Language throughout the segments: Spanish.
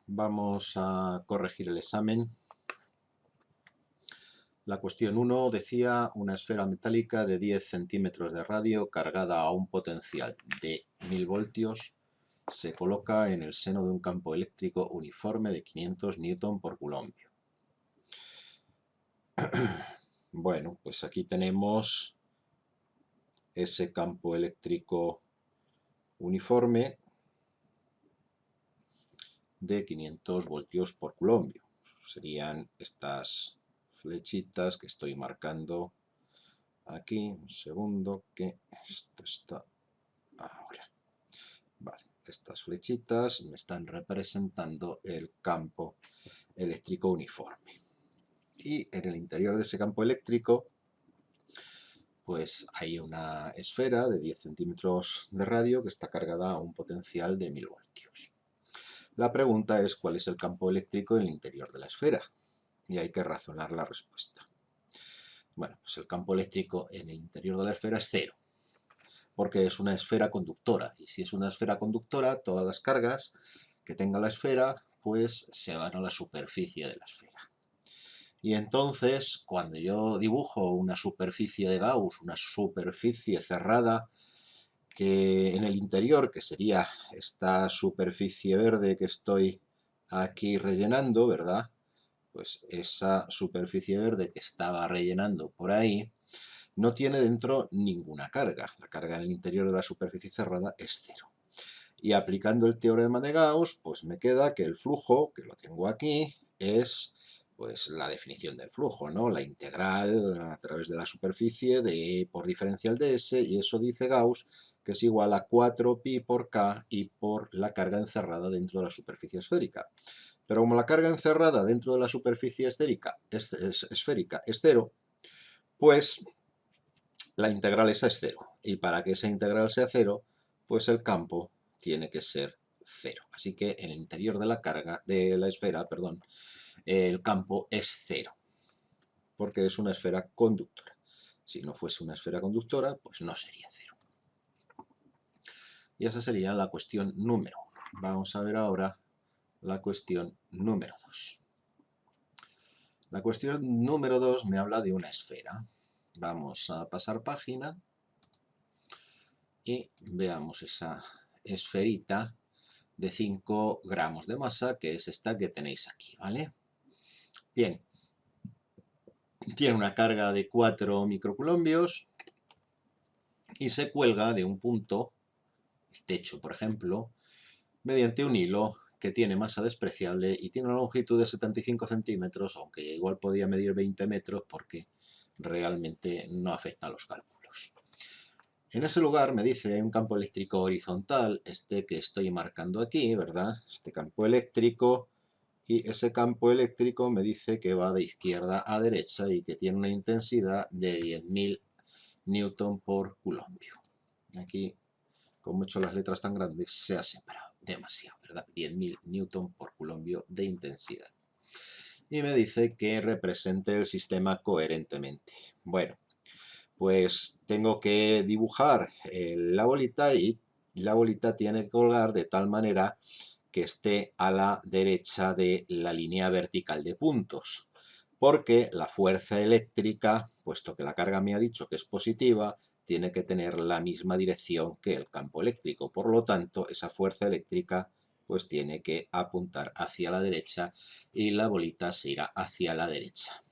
Vamos a corregir el examen. La cuestión 1 decía una esfera metálica de 10 centímetros de radio cargada a un potencial de 1000 voltios se coloca en el seno de un campo eléctrico uniforme de 500 newton por coulombio. Bueno, pues aquí tenemos ese campo eléctrico uniforme de 500 voltios por coulombio. Serían estas flechitas que estoy marcando aquí. Un segundo, que esto está ahora. Vale, estas flechitas me están representando el campo eléctrico uniforme. Y en el interior de ese campo eléctrico, pues hay una esfera de 10 centímetros de radio que está cargada a un potencial de 1000 voltios. La pregunta es cuál es el campo eléctrico en el interior de la esfera. Y hay que razonar la respuesta. Bueno, pues el campo eléctrico en el interior de la esfera es cero, porque es una esfera conductora. Y si es una esfera conductora, todas las cargas que tenga la esfera, pues se van a la superficie de la esfera. Y entonces, cuando yo dibujo una superficie de Gauss, una superficie cerrada, que en el interior, que sería esta superficie verde que estoy aquí rellenando, ¿verdad? Pues esa superficie verde que estaba rellenando por ahí no tiene dentro ninguna carga. La carga en el interior de la superficie cerrada es cero. Y aplicando el teorema de Gauss, pues me queda que el flujo, que lo tengo aquí, es pues la definición del flujo, ¿no? La integral a través de la superficie de E por diferencial de S, y eso dice Gauss que es igual a 4pi por k y por la carga encerrada dentro de la superficie esférica. Pero como la carga encerrada dentro de la superficie esférica es cero, pues la integral esa es cero. Y para que esa integral sea cero, pues el campo tiene que ser cero. Así que en el interior de la carga, de la esfera, perdón, el campo es cero, porque es una esfera conductora. Si no fuese una esfera conductora, pues no sería cero. Y esa sería la cuestión número 1. Vamos a ver ahora la cuestión número 2. La cuestión número 2 me habla de una esfera. Vamos a pasar página y veamos esa esferita de 5 gramos de masa, que es esta que tenéis aquí, ¿vale? Bien, tiene una carga de 4 microcoulombios y se cuelga de un punto, el techo por ejemplo, mediante un hilo que tiene masa despreciable y tiene una longitud de 75 centímetros, aunque igual podía medir 20 metros porque realmente no afecta a los cálculos. En ese lugar me dice hay un campo eléctrico horizontal, este que estoy marcando aquí, ¿verdad? Este campo eléctrico, y ese campo eléctrico me dice que va de izquierda a derecha y que tiene una intensidad de 10.000 newton por coulombio. Aquí, como he hecho las letras tan grandes, se ha separado demasiado, ¿verdad? 10.000 newton por coulombio de intensidad. Y me dice que represente el sistema coherentemente. Bueno, pues tengo que dibujar la bolita, y la bolita tiene que colgar de tal manera que esté a la derecha de la línea vertical de puntos, porque la fuerza eléctrica, puesto que la carga me ha dicho que es positiva, tiene que tener la misma dirección que el campo eléctrico. Por lo tanto, esa fuerza eléctrica pues tiene que apuntar hacia la derecha y la bolita se irá hacia la derecha.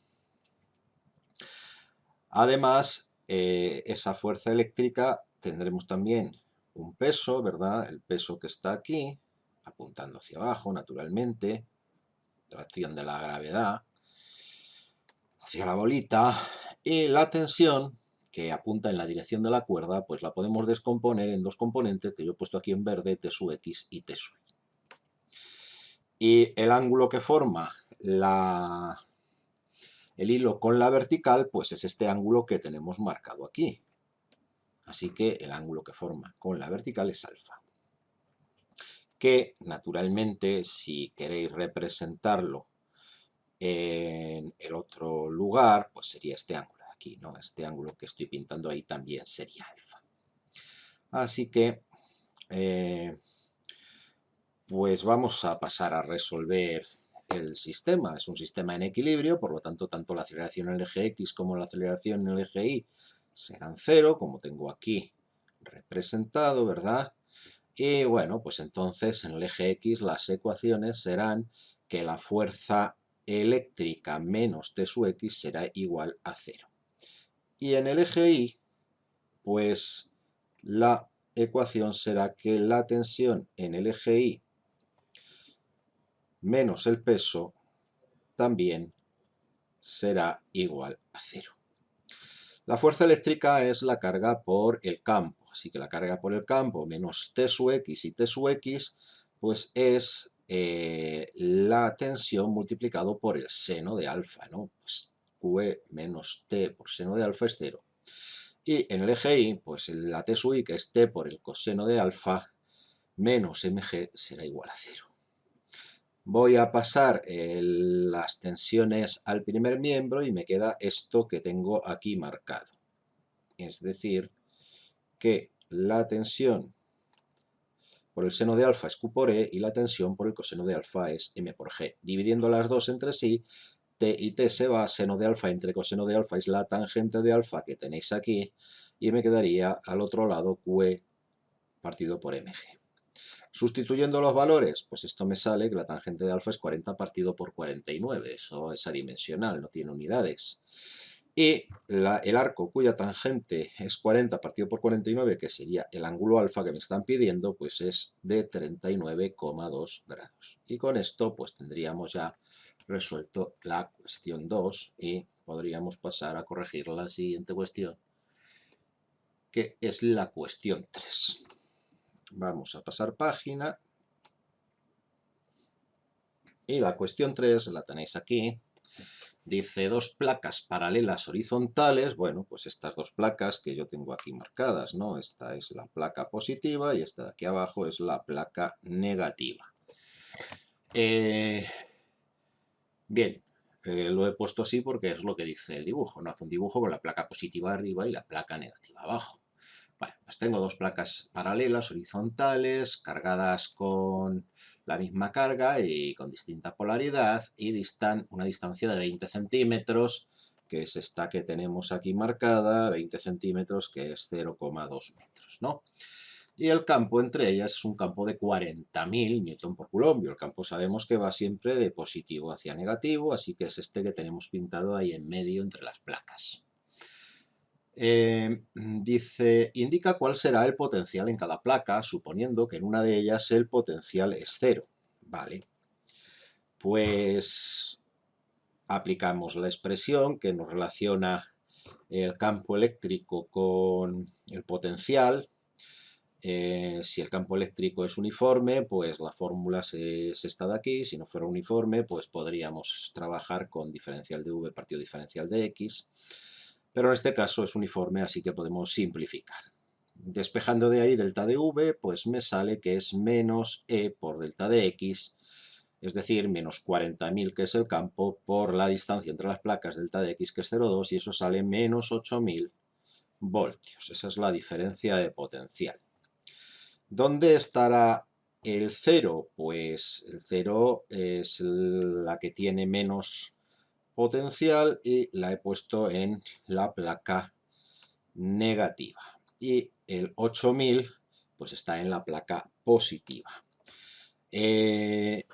Además, esa fuerza eléctrica tendremos también un peso, ¿verdad? El peso que está aquí, apuntando hacia abajo, naturalmente, tracción de la gravedad, hacia la bolita, y la tensión, que apunta en la dirección de la cuerda, pues la podemos descomponer en dos componentes que yo he puesto aquí en verde, T sub x y T sub y. Y el ángulo que forma el hilo con la vertical, pues es este ángulo que tenemos marcado aquí. Así que el ángulo que forma con la vertical es alfa. Que, naturalmente, si queréis representarlo en el otro lugar, pues sería este ángulo de aquí, ¿no? Este ángulo que estoy pintando ahí también sería alfa. Así que Pues vamos a pasar a resolver el sistema. Es un sistema en equilibrio, por lo tanto, tanto la aceleración en el eje X como la aceleración en el eje Y serán cero, como tengo aquí representado, ¿verdad? Y bueno, pues entonces en el eje X las ecuaciones serán que la fuerza eléctrica menos T sub X será igual a cero. Y en el eje Y, pues la ecuación será que la tensión en el eje Y menos el peso también será igual a cero. La fuerza eléctrica es la carga por el campo, así que la carga por el campo menos T sub X y T sub X, pues es la tensión multiplicado por el seno de alfa, ¿no? Pues QE menos T por seno de alfa es cero. Y en el eje Y, pues la T sub I, que es T por el coseno de alfa, menos mg será igual a cero. Voy a pasar las tensiones al primer miembro y me queda esto que tengo aquí marcado. Es decir, que la tensión por el seno de alfa es Q por E y la tensión por el coseno de alfa es M por G. Dividiendo las dos entre sí, T y T se va, seno de alfa entre coseno de alfa es la tangente de alfa que tenéis aquí, y me quedaría al otro lado QE partido por MG. Sustituyendo los valores, pues esto me sale que la tangente de alfa es 40 partido por 49, eso es adimensional, no tiene unidades. Y el arco cuya tangente es 40 partido por 49, que sería el ángulo alfa que me están pidiendo, pues es de 39,2 grados. Y con esto pues tendríamos ya resuelto la cuestión 2 y podríamos pasar a corregir la siguiente cuestión, que es la cuestión 3. Vamos a pasar página. Y la cuestión 3 la tenéis aquí. Dice dos placas paralelas horizontales. Bueno, pues estas dos placas que yo tengo aquí marcadas, ¿no? Esta es la placa positiva y esta de aquí abajo es la placa negativa. Bien, lo he puesto así porque es lo que dice el dibujo, ¿no? Hace un dibujo con la placa positiva arriba y la placa negativa abajo. Bueno, pues tengo dos placas paralelas, horizontales, cargadas con la misma carga y con distinta polaridad, y distan una distancia de 20 centímetros, que es esta que tenemos aquí marcada, 20 centímetros, que es 0,2 metros, ¿no? Y el campo entre ellas es un campo de 40.000 newton por coulombio. El campo sabemos que va siempre de positivo hacia negativo, así que es este que tenemos pintado ahí en medio entre las placas. Dice, indica cuál será el potencial en cada placa, suponiendo que en una de ellas el potencial es cero. Vale, pues aplicamos la expresión que nos relaciona el campo eléctrico con el potencial. Si el campo eléctrico es uniforme, pues la fórmula es esta de aquí. Si no fuera uniforme, pues podríamos trabajar con diferencial de V partido diferencial de X. Pero en este caso es uniforme, así que podemos simplificar. Despejando de ahí delta de V, pues me sale que es menos E por delta de X, es decir, menos 40.000, que es el campo, por la distancia entre las placas delta de X, que es 0,2, y eso sale menos 8.000 voltios. Esa es la diferencia de potencial. ¿Dónde estará el 0? Pues el 0 es la que tiene menos potencial y la he puesto en la placa negativa. Y el 8000 pues está en la placa positiva.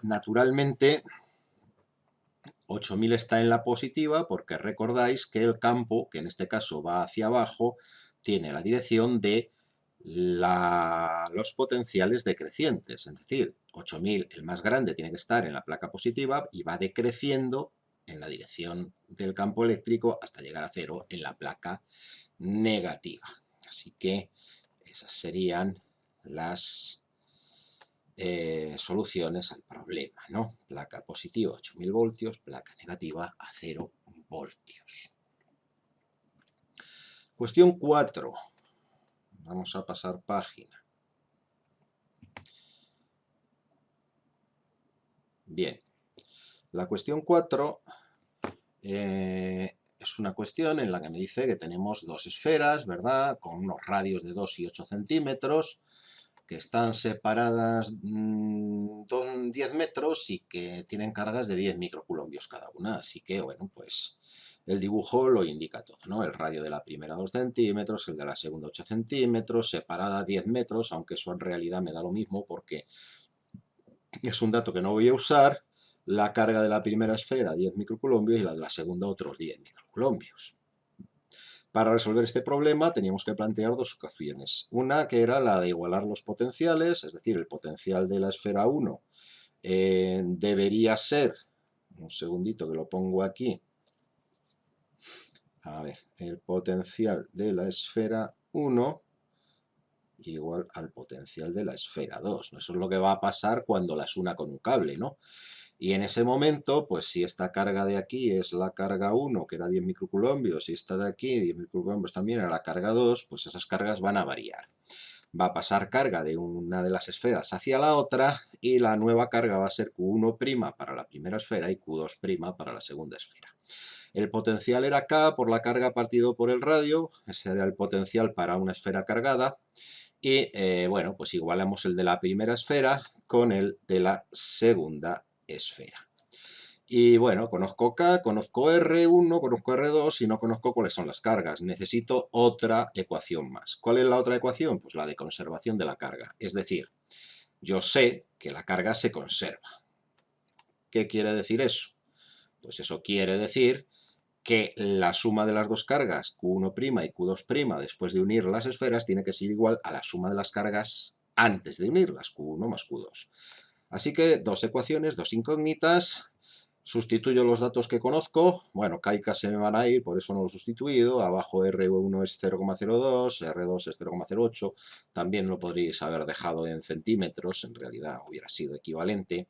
Naturalmente, 8000 está en la positiva porque recordáis que el campo, que en este caso va hacia abajo, tiene la dirección de los potenciales decrecientes. Es decir, 8000, el más grande, tiene que estar en la placa positiva y va decreciendo en la dirección del campo eléctrico hasta llegar a cero en la placa negativa. Así que esas serían las soluciones al problema, ¿no? Placa positiva 8000 voltios, placa negativa a 0 voltios. Cuestión 4. Vamos a pasar página. Bien, la cuestión 4 es una cuestión en la que me dice que tenemos dos esferas, ¿verdad? Con unos radios de 2 y 8 centímetros, que están separadas 10 metros y que tienen cargas de 10 microcoulombios cada una. Así que, bueno, pues el dibujo lo indica todo, ¿no? El radio de la primera 2 centímetros, el de la segunda 8 centímetros, separada 10 metros, aunque eso en realidad me da lo mismo porque es un dato que no voy a usar. La carga de la primera esfera 10 microcoulombios y la de la segunda otros 10 microcoulombios. Para resolver este problema teníamos que plantear dos ecuaciones. Una que era la de igualar los potenciales, es decir, el potencial de la esfera 1 debería ser, un segundito que lo pongo aquí, a ver, el potencial de la esfera 1 igual al potencial de la esfera 2. Eso es lo que va a pasar cuando las una con un cable, ¿no? Y en ese momento, pues si esta carga de aquí es la carga 1, que era 10 microcoulombios, y esta de aquí, 10 microcoulombios también, era la carga 2, pues esas cargas van a variar. Va a pasar carga de una de las esferas hacia la otra, y la nueva carga va a ser Q1' para la primera esfera y Q2' para la segunda esfera. El potencial era K por la carga partido por el radio, ese era el potencial para una esfera cargada, y bueno, pues igualamos el de la primera esfera con el de la segunda esfera. Y bueno, conozco K, conozco R1, conozco R2 y no conozco cuáles son las cargas. Necesito otra ecuación más. ¿Cuál es la otra ecuación? Pues la de conservación de la carga. Es decir, yo sé que la carga se conserva. ¿Qué quiere decir eso? Pues eso quiere decir que la suma de las dos cargas, Q1' y Q2', después de unir las esferas, tiene que ser igual a la suma de las cargas antes de unirlas, Q1 más Q2. Así que dos ecuaciones, dos incógnitas. Sustituyo los datos que conozco. Bueno, K y K se me van a ir, por eso no lo he sustituido. Abajo R1 es 0,02, R2 es 0,08. También lo podríais haber dejado en centímetros, en realidad hubiera sido equivalente.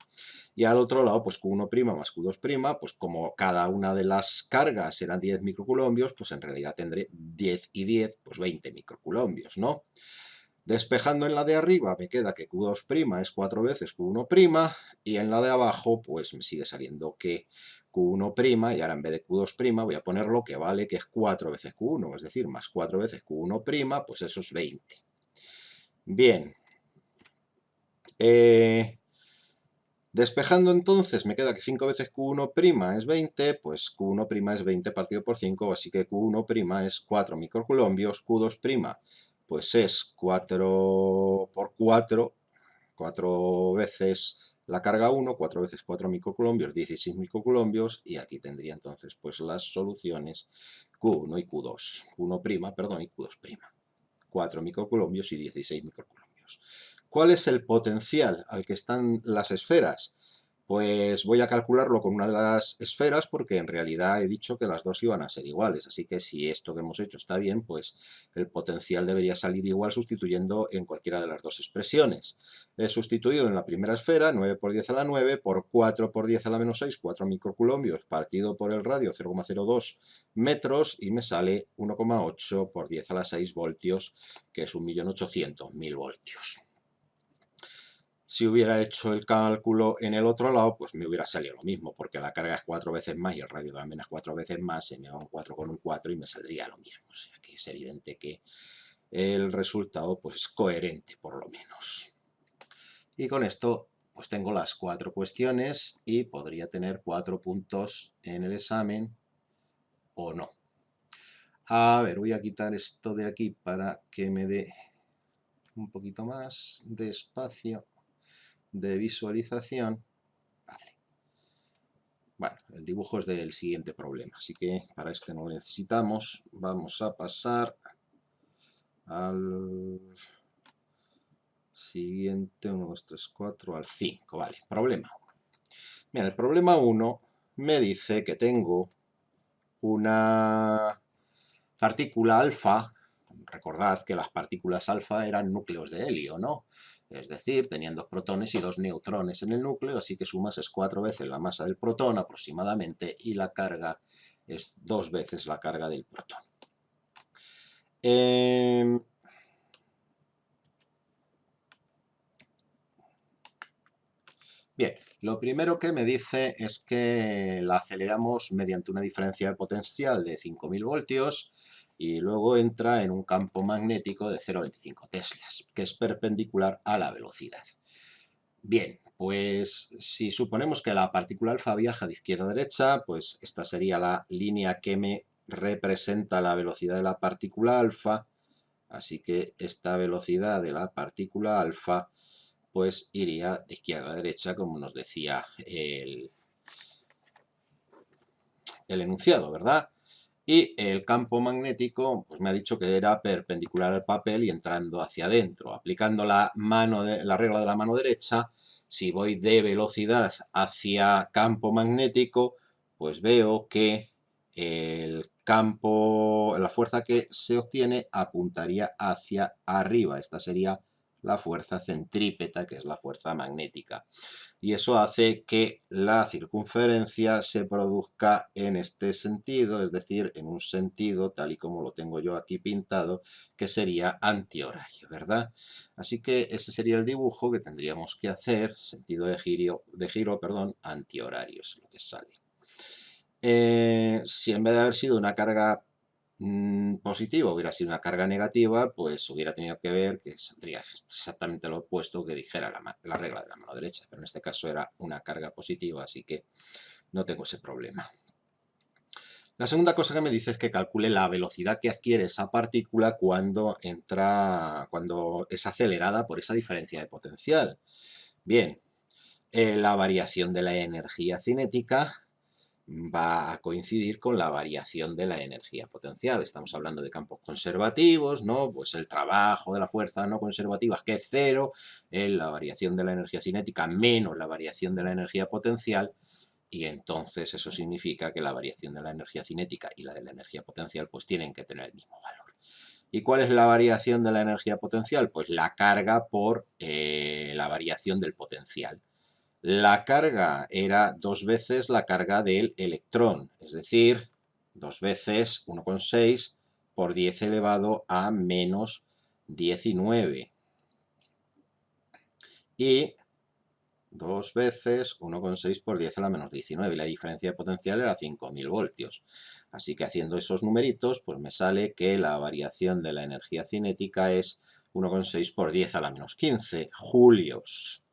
Y al otro lado, pues Q1' más Q2', pues como cada una de las cargas eran 10 microcoulombios, pues en realidad tendré 10 y 10, pues 20 microcoulombios, ¿no? Despejando en la de arriba me queda que Q2' es 4 veces Q1', y en la de abajo pues me sigue saliendo que Q1', y ahora en vez de Q2' voy a poner lo que vale, que es 4 veces Q1, es decir, más 4 veces Q1', pues eso es 20. Bien. Despejando entonces me queda que 5 veces Q1' es 20, pues Q1' es 20 partido por 5, así que Q1' es 4 microcoulombios, Q2' pues es 4 por 4, 4 veces la carga 1, 4 veces 4 microcoulombios, 16 microcoulombios, y aquí tendría entonces pues las soluciones Q1 y Q2, Q1', perdón, y Q2'. 4 microcoulombios y 16 microcoulombios. ¿Cuál es el potencial al que están las esferas? Pues voy a calcularlo con una de las esferas porque en realidad he dicho que las dos iban a ser iguales, así que si esto que hemos hecho está bien, pues el potencial debería salir igual sustituyendo en cualquiera de las dos expresiones. He sustituido en la primera esfera 9 por 10 a la 9 por 4 por 10 a la menos 6, 4 microcoulombios partido por el radio 0,02 metros y me sale 1,8 por 10 a la 6 voltios, que es 1.800.000 voltios. Si hubiera hecho el cálculo en el otro lado, pues me hubiera salido lo mismo, porque la carga es 4 veces más y el radio también es 4 veces más, se me va un 4 con un 4 y me saldría lo mismo. O sea que es evidente que el resultado pues, es coherente, por lo menos. Y con esto pues tengo las 4 cuestiones y podría tener 4 puntos en el examen o no. A ver, voy a quitar esto de aquí para que me dé un poquito más de espacio de visualización. Vale. Bueno, el dibujo es del siguiente problema, así que para este no lo necesitamos. Vamos a pasar al siguiente, 1, 2, 3, 4, al 5. Vale, problema 1. Bien, el problema 1 me dice que tengo una partícula alfa. Recordad que las partículas alfa eran núcleos de helio, ¿no? Es decir, tenían 2 protones y 2 neutrones en el núcleo, así que su masa es 4 veces la masa del protón aproximadamente, y la carga es 2 veces la carga del protón. Bien, lo primero que me dice es que la aceleramos mediante una diferencia de potencial de 5.000 voltios y luego entra en un campo magnético de 0,25 teslas, que es perpendicular a la velocidad. Bien, pues si suponemos que la partícula alfa viaja de izquierda a derecha, pues esta sería la línea que me representa la velocidad de la partícula alfa, así que esta velocidad de la partícula alfa pues iría de izquierda a derecha, como nos decía el enunciado, ¿verdad? Y el campo magnético, pues me ha dicho que era perpendicular al papel y entrando hacia adentro. Aplicando la regla de la mano derecha, si voy de velocidad hacia campo magnético, pues veo que el campo, la fuerza que se obtiene apuntaría hacia arriba. Esta sería la fuerza centrípeta, que es la fuerza magnética. Y eso hace que la circunferencia se produzca en este sentido, es decir, en un sentido tal y como lo tengo yo aquí pintado, que sería antihorario, ¿verdad? Así que ese sería el dibujo que tendríamos que hacer, sentido de giro, perdón, antihorario es lo que sale. Si en vez de haber sido una carga positiva hubiera sido una carga negativa, pues hubiera tenido que ver que saldría exactamente lo opuesto que dijera la regla de la mano derecha, pero en este caso era una carga positiva, así que no tengo ese problema. La segunda cosa que me dice es que calcule la velocidad que adquiere esa partícula cuando es acelerada por esa diferencia de potencial. Bien, la variación de la energía cinética va a coincidir con la variación de la energía potencial. Estamos hablando de campos conservativos, ¿no? Pues el trabajo de la fuerza no conservativa, que es cero, la variación de la energía cinética menos la variación de la energía potencial, y entonces eso significa que la variación de la energía cinética y la de la energía potencial pues tienen que tener el mismo valor. ¿Y cuál es la variación de la energía potencial? Pues la carga por la variación del potencial. La carga era 2 veces la carga del electrón, es decir, 2 veces 1,6 por 10 elevado a menos 19. Y 2 veces 1,6 por 10 a la menos 19. Y la diferencia de potencial era 5.000 voltios. Así que haciendo esos numeritos, pues me sale que la variación de la energía cinética es 1,6 por 10 a la menos 15 julios.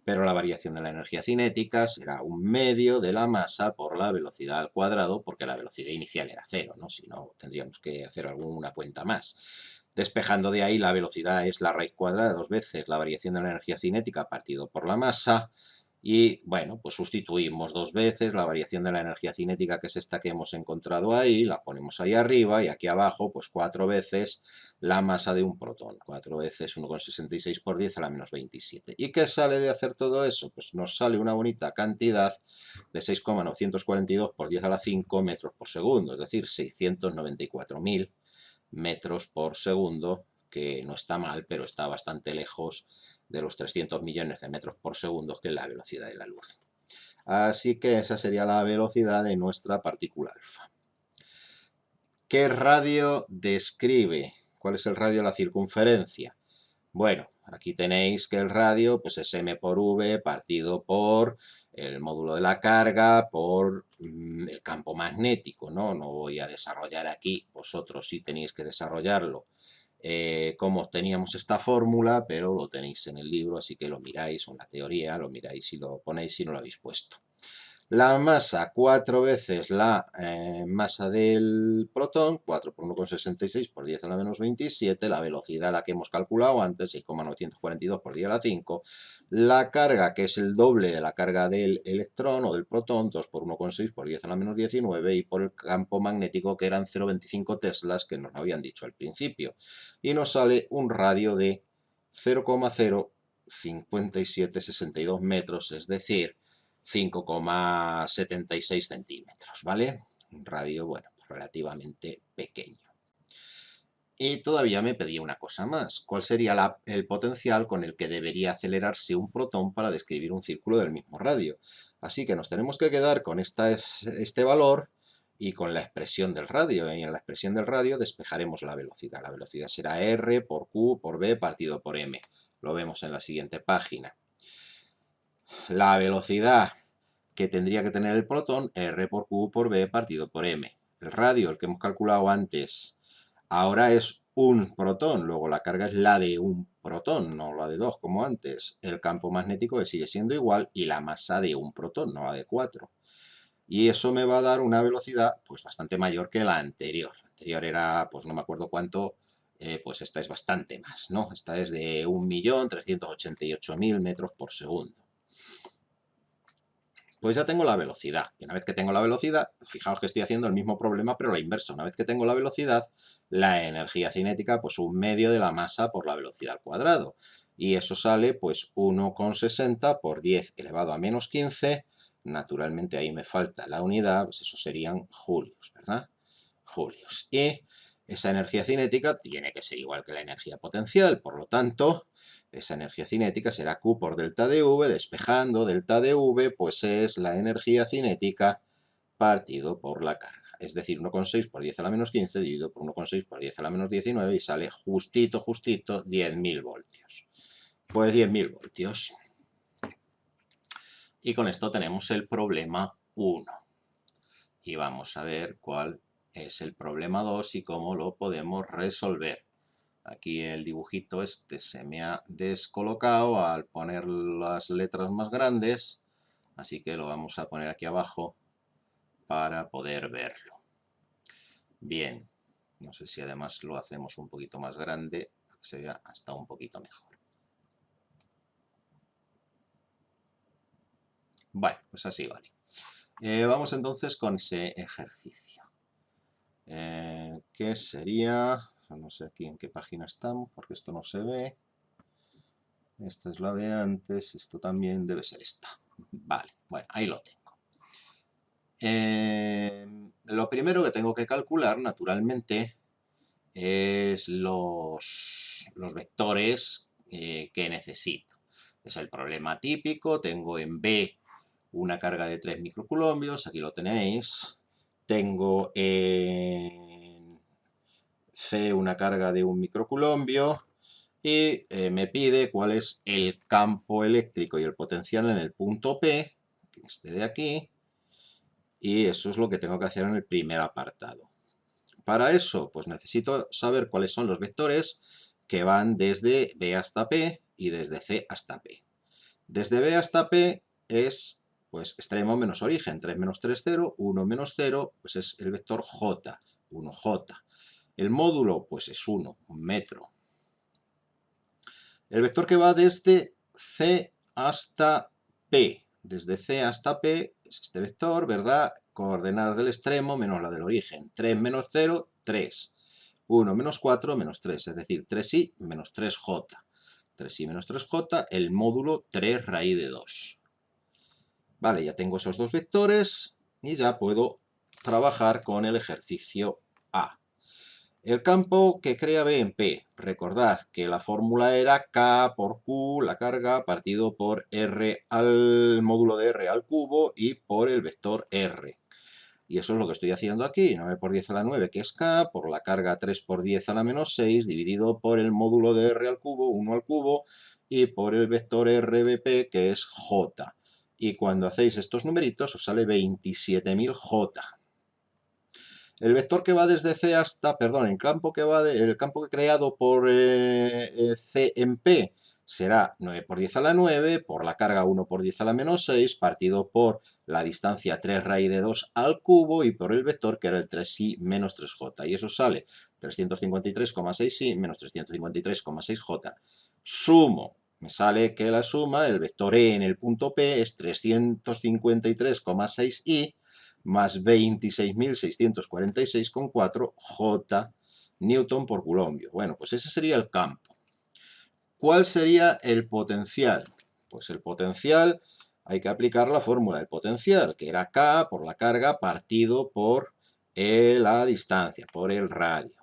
Pero la variación de la energía cinética será un medio de la masa por la velocidad al cuadrado, porque la velocidad inicial era 0, ¿no? Si no, tendríamos que hacer alguna cuenta más. Despejando de ahí, la velocidad es la raíz cuadrada de 2 veces la variación de la energía cinética partido por la masa. Y bueno, pues sustituimos 2 veces la variación de la energía cinética, que es esta que hemos encontrado ahí, la ponemos ahí arriba, y aquí abajo pues 4 veces la masa de un protón, 4 veces 1,66 por 10 a la menos 27. ¿Y qué sale de hacer todo eso? Pues nos sale una bonita cantidad de 6,942 por 10 a la 5 metros por segundo, es decir, 694.000 metros por segundo, que no está mal, pero está bastante lejos de los 300 millones de metros por segundo, que es la velocidad de la luz. Así que esa sería la velocidad de nuestra partícula alfa. ¿Qué radio describe? ¿Cuál es el radio de la circunferencia? Bueno, aquí tenéis que el radio pues es m por v partido por el módulo de la carga por el campo magnético, ¿no? No voy a desarrollar aquí, vosotros sí tenéis que desarrollarlo cómo obteníamos esta fórmula, pero lo tenéis en el libro, así que lo miráis, o en la teoría, lo miráis y lo ponéis si no lo habéis puesto. La masa, 4 veces la masa del protón, 4 por 1,66 por 10 a la menos 27, la velocidad la que hemos calculado antes, 6,942 por 10 a la 5, la carga, que es el doble de la carga del electrón o del protón, 2 por 1,6 por 10 a la menos 19, y por el campo magnético, que eran 0,25 teslas, que nos habían dicho al principio. Y nos sale un radio de 0,05762 metros, es decir, 5,76 centímetros, ¿vale? Un radio, bueno, relativamente pequeño. Y todavía me pedía una cosa más. ¿Cuál sería el potencial con el que debería acelerarse un protón para describir un círculo del mismo radio? Así que nos tenemos que quedar con este valor y con la expresión del radio. Y en la expresión del radio despejaremos la velocidad. La velocidad será R por Q por V partido por M. Lo vemos en la siguiente página. La velocidad que tendría que tener el protón, R por Q por V partido por M. El radio, el que hemos calculado antes, ahora es un protón, luego la carga es la de un protón, no la de 2 como antes. El campo magnético que sigue siendo igual y la masa de un protón, no la de 4. Y eso me va a dar una velocidad pues bastante mayor que la anterior. La anterior era, pues no me acuerdo cuánto, pues esta es bastante más, ¿no? Esta es de 1.388.000 metros por segundo. Pues ya tengo la velocidad. Y una vez que tengo la velocidad, fijaos que estoy haciendo el mismo problema, pero la inversa. Una vez que tengo la velocidad, la energía cinética, pues un medio de la masa por la velocidad al cuadrado. Y eso sale, pues, 1,60 por 10 elevado a menos 15. Naturalmente ahí me falta la unidad, pues eso serían julios, ¿verdad? Julios. Y esa energía cinética tiene que ser igual que la energía potencial, por lo tanto, esa energía cinética será Q por delta de V, despejando delta de V, pues es la energía cinética partido por la carga. Es decir, 1,6 por 10 a la menos 15 dividido por 1,6 por 10 a la menos 19 y sale justito, 10.000 voltios. Pues 10.000 voltios. Y con esto tenemos el problema 1. Y vamos a ver cuál es el problema 2 y cómo lo podemos resolver. Aquí el dibujito este se me ha descolocado al poner las letras más grandes, así que lo vamos a poner aquí abajo para poder verlo. Bien, no sé si además lo hacemos un poquito más grande, para que se vea hasta un poquito mejor. Bueno, pues así vale. Vamos entonces con ese ejercicio. ¿Qué sería? No sé aquí en qué página estamos, porque esto no se ve. Esta es la de antes, esto también debe ser esta. Vale, bueno, ahí lo tengo. Lo primero que tengo que calcular, naturalmente, es los vectores que necesito. Es el problema típico, tengo en B una carga de 3 microcoulombios, aquí lo tenéis. Tengo en C una carga de 1 microcoulombo y me pide cuál es el campo eléctrico y el potencial en el punto P, que es este de aquí, y eso es lo que tengo que hacer en el primer apartado. Para eso, pues necesito saber cuáles son los vectores que van desde B hasta P y desde C hasta P. Desde B hasta P es, pues, extremo menos origen, 3 menos 3, 0, 1 menos 0, pues es el vector J, 1J. El módulo, pues es 1, un metro. El vector que va desde C hasta P, desde C hasta P, es este vector, ¿verdad? Coordenadas del extremo menos la del origen. 3 menos 0, 3. 1 menos 4, menos 3, es decir, 3i menos 3j. 3i menos 3j, el módulo 3 raíz de 2. Vale, ya tengo esos dos vectores y ya puedo trabajar con el ejercicio A. El campo que crea B en P. Recordad que la fórmula era K por Q, la carga, partido por R al módulo de R al cubo y por el vector R. Y eso es lo que estoy haciendo aquí. 9 por 10 a la 9, que es K, por la carga 3 por 10 a la menos 6, dividido por el módulo de R al cubo, 1 al cubo, y por el vector RBP, que es J. Y cuando hacéis estos numeritos os sale 27.000 J. El vector que va desde C hasta, perdón, el campo que he creado por C en P será 9 por 10 a la 9, por la carga 1 por 10 a la menos 6, partido por la distancia 3 raíz de 2 al cubo y por el vector que era el 3i menos 3j. Y eso sale 353,6i menos 353,6j. Sumo. Me sale que la suma, el vector E en el punto P es 353,6i más 26.646,4 J Newton por Coulombo. Bueno, pues ese sería el campo. ¿Cuál sería el potencial? Pues el potencial, hay que aplicar la fórmula del potencial, que era K por la carga partido por la distancia, por el radio.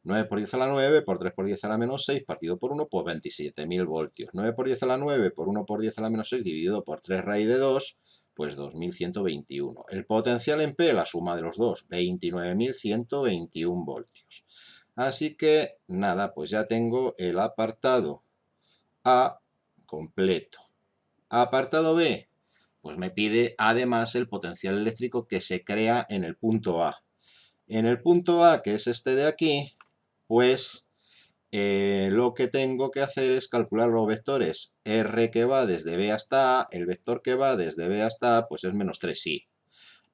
9 por 10 a la 9 por 3 por 10 a la menos 6 partido por 1, pues 27.000 voltios. 9 por 10 a la 9 por 1 por 10 a la menos 6 dividido por 3 raíz de 2, pues 2.121. El potencial en P, la suma de los dos, 29.121 voltios. Así que, nada, pues ya tengo el apartado A completo. Apartado B, pues me pide además el potencial eléctrico que se crea en el punto A. En el punto A, que es este de aquí, pues lo que tengo que hacer es calcular los vectores. R que va desde B hasta A, el vector que va desde B hasta A, pues es menos 3i.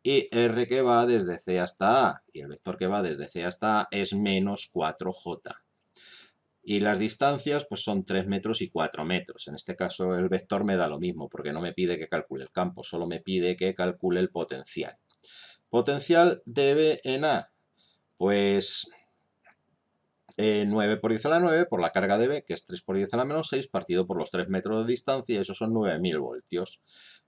Y R que va desde C hasta A, y el vector que va desde C hasta A es menos 4j. Y las distancias pues son 3 metros y 4 metros. En este caso el vector me da lo mismo, porque no me pide que calcule el campo, solo me pide que calcule el potencial. Potencial de B en A, pues 9 por 10 a la 9 por la carga de B, que es 3 por 10 a la menos 6, partido por los 3 metros de distancia, y eso son 9000 voltios.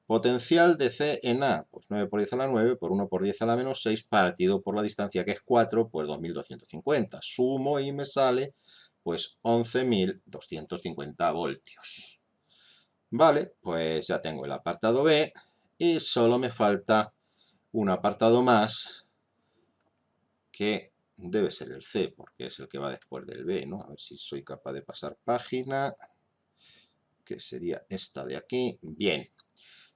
Potencial de C en A, pues 9 por 10 a la 9 por 1 por 10 a la menos 6, partido por la distancia, que es 4, pues 2250. Sumo y me sale pues 11.250 voltios. Vale, pues ya tengo el apartado B y solo me falta un apartado más que debe ser el C, porque es el que va después del B, ¿no? A ver si soy capaz de pasar página, que sería esta de aquí. Bien,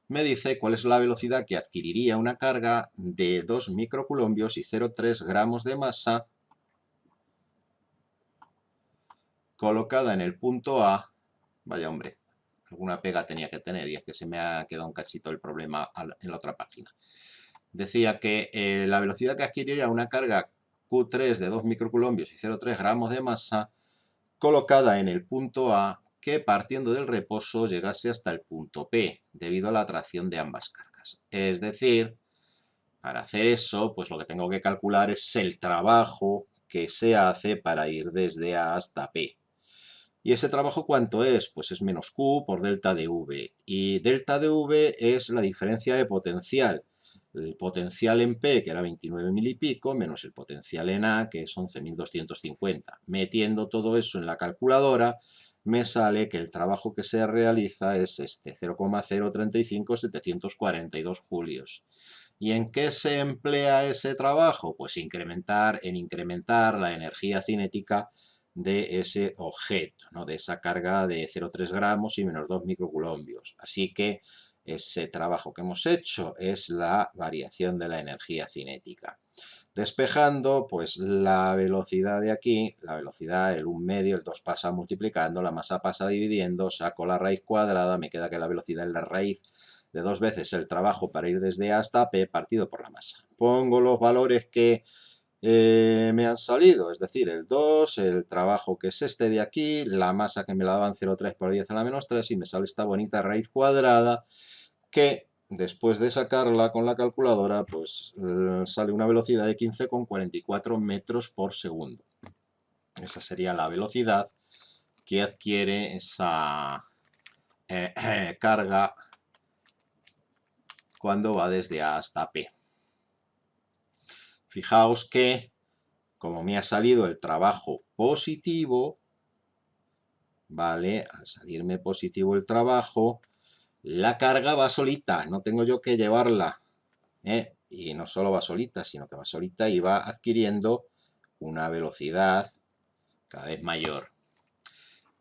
me dice cuál es la velocidad que adquiriría una carga de 2 microcoulombios y 0,3 gramos de masa colocada en el punto A. Vaya hombre, alguna pega tenía que tener y es que se me ha quedado un cachito el problema en la otra página. Decía que la velocidad que adquiriría una carga Q3 de 2 microcoulombios y 0,3 gramos de masa colocada en el punto A, que partiendo del reposo llegase hasta el punto P, debido a la atracción de ambas cargas. Es decir, para hacer eso, pues lo que tengo que calcular es el trabajo que se hace para ir desde A hasta P. ¿Y ese trabajo cuánto es? Pues es menos Q por delta de V. Y delta de V es la diferencia de potencial. El potencial en P, que era 29.000 y pico, menos el potencial en A, que es 11.250. Metiendo todo eso en la calculadora, me sale que el trabajo que se realiza es este, 0,035742 julios. ¿Y en qué se emplea ese trabajo? Pues incrementar la energía cinética de ese objeto, ¿no? De esa carga de 0,3 gramos y menos 2 microcoulombios. Así que ese trabajo que hemos hecho es la variación de la energía cinética. Despejando, pues la velocidad de aquí, la velocidad, el 1 medio, el 2 pasa multiplicando, la masa pasa dividiendo, saco la raíz cuadrada, me queda que la velocidad es la raíz de 2 veces el trabajo para ir desde A hasta P partido por la masa. Pongo los valores que me han salido, es decir, el 2, el trabajo que es este de aquí, la masa que me la daban 0,3 por 10 a la menos 3 y me sale esta bonita raíz cuadrada que después de sacarla con la calculadora pues sale una velocidad de 15,44 metros por segundo. Esa sería la velocidad que adquiere esa carga cuando va desde A hasta P. Fijaos que, como me ha salido el trabajo positivo, ¿vale? Al salirme positivo el trabajo, la carga va solita, no tengo yo que llevarla, ¿eh? Y no solo va solita, sino que va solita y va adquiriendo una velocidad cada vez mayor.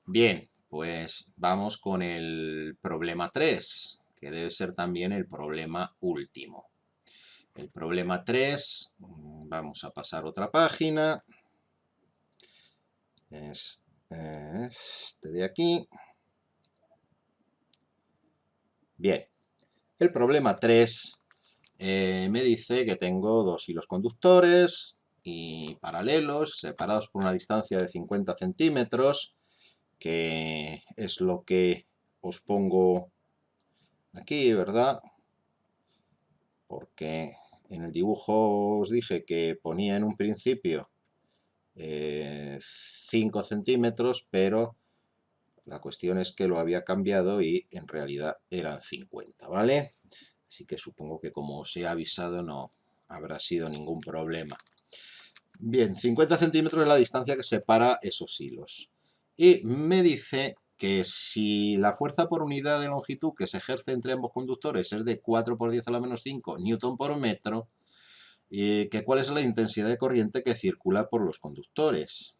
Bien, pues vamos con el problema 3, que debe ser también el problema último. El problema 3, vamos a pasar otra página, es este de aquí. Bien, el problema 3 me dice que tengo dos hilos conductores y paralelos, separados por una distancia de 50 centímetros, que es lo que os pongo aquí, ¿verdad? Porque en el dibujo os dije que ponía en un principio 5 centímetros, pero la cuestión es que lo había cambiado y en realidad eran 50, ¿vale? Así que supongo que como os he avisado no habrá sido ningún problema. Bien, 50 centímetros es la distancia que separa esos hilos. Y me dice que si la fuerza por unidad de longitud que se ejerce entre ambos conductores es de 4 por 10 a la menos 5 newton por metro, que cuál es la intensidad de corriente que circula por los conductores.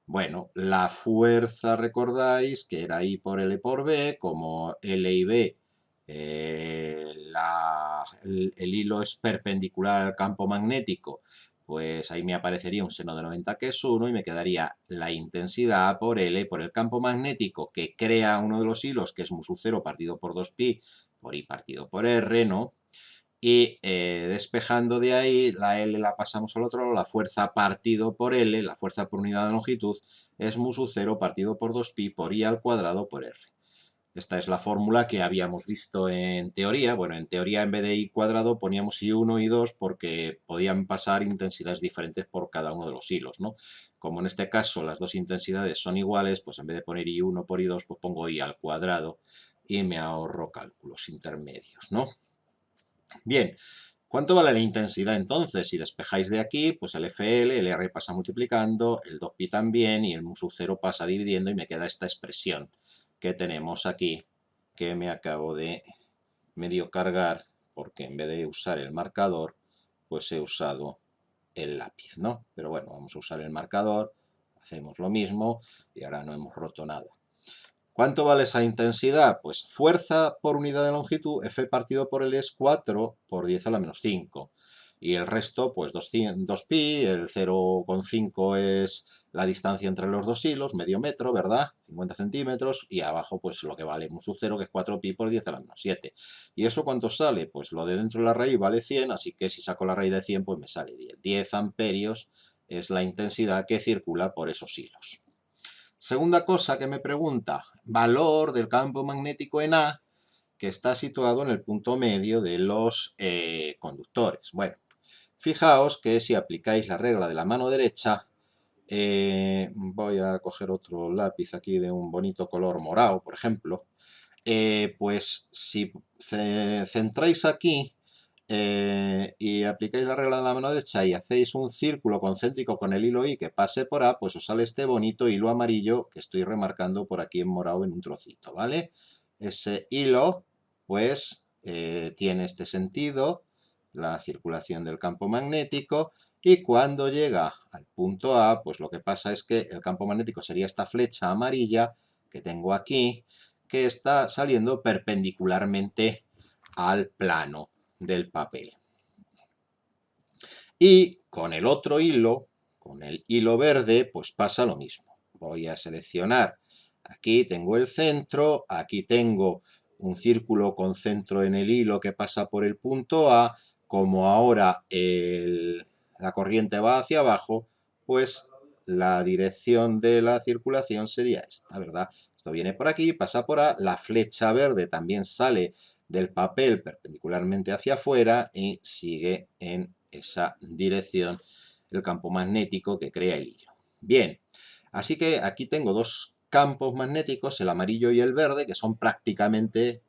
Bueno, la fuerza, recordáis que era I por L por B, como L y B, el hilo es perpendicular al campo magnético, pues ahí me aparecería un seno de 90 que es 1 y me quedaría la intensidad por L, por el campo magnético que crea uno de los hilos, que es mu sub 0 partido por 2pi por I partido por R, ¿no? Y despejando de ahí, la L la pasamos al otro lado, la fuerza partido por L, la fuerza por unidad de longitud, es mu sub 0 partido por 2pi por I al cuadrado por R. Esta es la fórmula que habíamos visto en teoría. Bueno, en teoría en vez de I cuadrado poníamos I1 y I2 porque podían pasar intensidades diferentes por cada uno de los hilos, ¿no? Como en este caso las dos intensidades son iguales, pues en vez de poner I1 por I2, pues pongo I al cuadrado y me ahorro cálculos intermedios, ¿no? Bien, ¿cuánto vale la intensidad entonces? Si despejáis de aquí, pues el FL, el R pasa multiplicando, el 2pi también y el mu sub 0 pasa dividiendo y me queda esta expresión que tenemos aquí, que me acabo de medio cargar porque en vez de usar el marcador, pues he usado el lápiz, ¿no? Pero bueno, vamos a usar el marcador, hacemos lo mismo y ahora no hemos roto nada. ¿Cuánto vale esa intensidad? Pues fuerza por unidad de longitud, F partido por L es 4 por 10 a la menos 5. Y el resto, pues 2pi, el 0,5 es la distancia entre los dos hilos, medio metro, ¿verdad? 50 centímetros, y abajo, pues lo que vale mu sub 0, que es 4pi por 10 a la menos 7. ¿Y eso cuánto sale? Pues lo de dentro de la raíz vale 100, así que si saco la raíz de 100, pues me sale 10. 10 amperios es la intensidad que circula por esos hilos. Segunda cosa que me pregunta, valor del campo magnético en A, que está situado en el punto medio de los conductores. Bueno, fijaos que si aplicáis la regla de la mano derecha, voy a coger otro lápiz aquí de un bonito color morado, por ejemplo, pues si centráis aquí y aplicáis la regla de la mano derecha y hacéis un círculo concéntrico con el hilo I que pase por A, pues os sale este bonito hilo amarillo que estoy remarcando por aquí en morado en un trocito, ¿vale? Ese hilo, pues, tiene este sentido, la circulación del campo magnético, y cuando llega al punto A, pues lo que pasa es que el campo magnético sería esta flecha amarilla que tengo aquí, que está saliendo perpendicularmente al plano del papel. Y con el otro hilo, con el hilo verde, pues pasa lo mismo. Voy a seleccionar, aquí tengo el centro, aquí tengo un círculo con centro en el hilo que pasa por el punto A, como ahora la corriente va hacia abajo, pues la dirección de la circulación sería esta, ¿verdad? Esto viene por aquí, pasa por A, la flecha verde también sale del papel perpendicularmente hacia afuera y sigue en esa dirección el campo magnético que crea el hilo. Bien, así que aquí tengo dos campos magnéticos, el amarillo y el verde, que son prácticamente,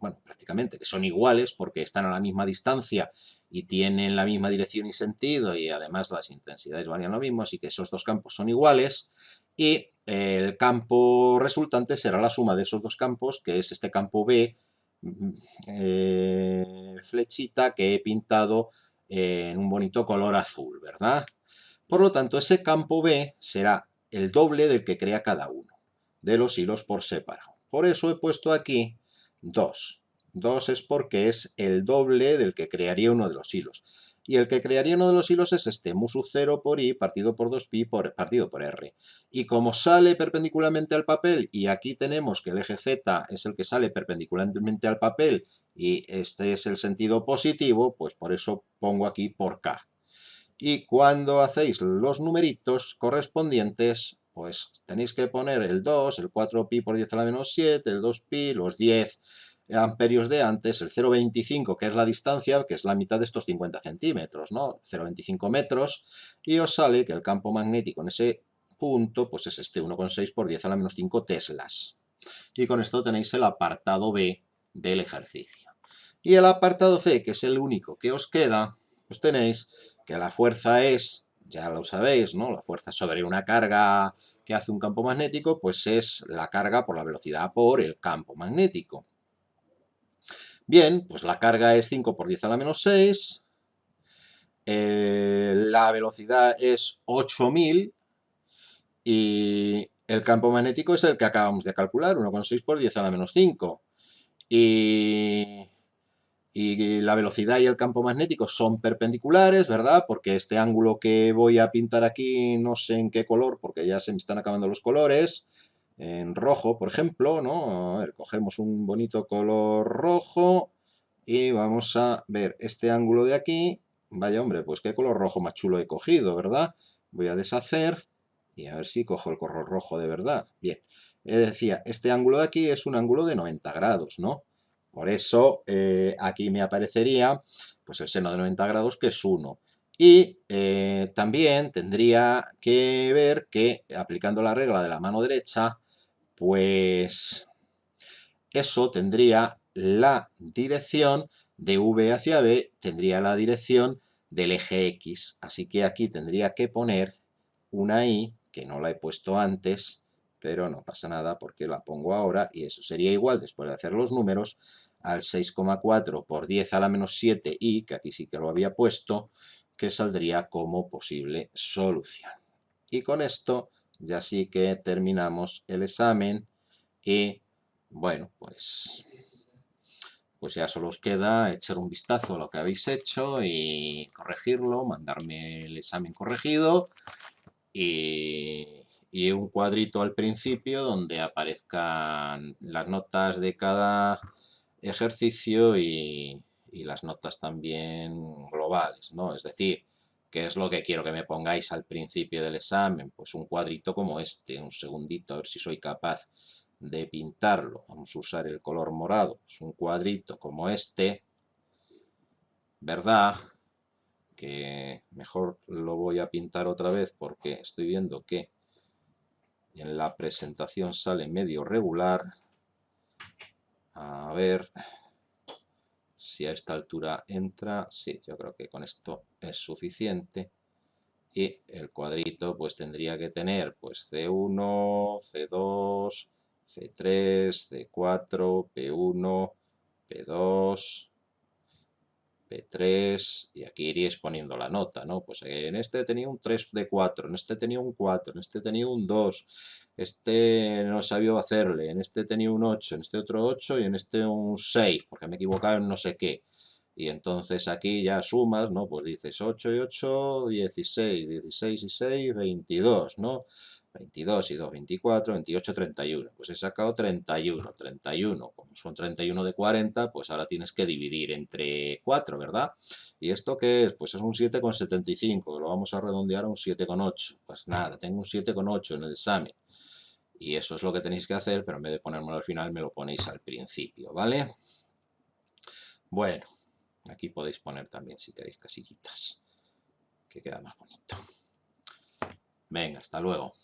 que son iguales porque están a la misma distancia y tienen la misma dirección y sentido y además las intensidades varían lo mismo, así que esos dos campos son iguales y el campo resultante será la suma de esos dos campos, que es este campo B, flechita que he pintado en un bonito color azul, ¿verdad? Por lo tanto, ese campo B será el doble del que crea cada uno de los hilos por separado. Por eso he puesto aquí 2. 2 es porque es el doble del que crearía uno de los hilos. Y el que crearía uno de los hilos es este, mu sub 0 por I partido por 2pi partido por R. Y como sale perpendicularmente al papel, y aquí tenemos que el eje Z es el que sale perpendicularmente al papel, y este es el sentido positivo, pues por eso pongo aquí por K. Y cuando hacéis los numeritos correspondientes, pues tenéis que poner el 2, el 4pi por 10 a la menos 7, el 2pi, los 10 amperios de antes, el 0,25 que es la distancia, que es la mitad de estos 50 centímetros, ¿no? 0,25 metros, y os sale que el campo magnético en ese punto pues es este 1,6 por 10 a la menos 5 teslas. Y con esto tenéis el apartado B del ejercicio. Y el apartado C, que es el único que os queda, pues tenéis que la fuerza es, ya lo sabéis, ¿no? La fuerza sobre una carga que hace un campo magnético, pues es la carga por la velocidad por el campo magnético. Bien, pues la carga es 5 por 10 a la menos 6, la velocidad es 8000 y el campo magnético es el que acabamos de calcular, 1,6 por 10 a la menos 5. Y y la velocidad y el campo magnético son perpendiculares, ¿verdad? Porque este ángulo que voy a pintar aquí, no sé en qué color, porque ya se me están acabando los colores, en rojo, por ejemplo, ¿no? A ver, cogemos un bonito color rojo y vamos a ver este ángulo de aquí. Vaya hombre, pues qué color rojo más chulo he cogido, ¿verdad? Voy a deshacer y a ver si cojo el color rojo de verdad. Bien, decía, este ángulo de aquí es un ángulo de 90 grados, ¿no? Por eso aquí me aparecería pues el seno de 90 grados, que es 1. Y también tendría que ver que aplicando la regla de la mano derecha, pues eso tendría la dirección de V hacia B, tendría la dirección del eje X. Así que aquí tendría que poner una Y, que no la he puesto antes, pero no pasa nada porque la pongo ahora, y eso sería igual, después de hacer los números, al 6,4 por 10 a la menos 7y, que aquí sí que lo había puesto, que saldría como posible solución. Y con esto ya sí que terminamos el examen y, bueno, pues ya solo os queda echar un vistazo a lo que habéis hecho y corregirlo, mandarme el examen corregido y un cuadrito al principio donde aparezcan las notas de cada ejercicio y las notas también globales, ¿no? Es decir, ¿qué es lo que quiero que me pongáis al principio del examen? Pues un cuadrito como este, un segundito, a ver si soy capaz de pintarlo. Vamos a usar el color morado, pues un cuadrito como este, ¿verdad? Que mejor lo voy a pintar otra vez porque estoy viendo que en la presentación sale medio regular. A ver si a esta altura entra. Sí, yo creo que con esto es suficiente. Y el cuadrito pues tendría que tener pues C1, C2, C3, C4, P1, P2, P3, y aquí iríais poniendo la nota, ¿no? Pues en este tenía un 3 de 4, en este tenía un 4, en este tenía un 2, este no sabía hacerle, en este tenía un 8, en este otro 8 y en este un 6, porque me he equivocado en no sé qué. Y entonces aquí ya sumas, ¿no? Pues dices 8 y 8, 16, 16 y 6, 22, ¿no? 22 y 2, 24, 28, 31. Pues he sacado 31. 31, como son 31 de 40, pues ahora tienes que dividir entre 4, ¿verdad? ¿Y esto qué es? Pues es un 7,75, lo vamos a redondear a un 7,8. Pues nada, tengo un 7,8 en el examen. Y eso es lo que tenéis que hacer, pero en vez de ponérmelo al final, me lo ponéis al principio, ¿vale? Bueno, aquí podéis poner también, si queréis, casillitas, que queda más bonito. Venga, hasta luego.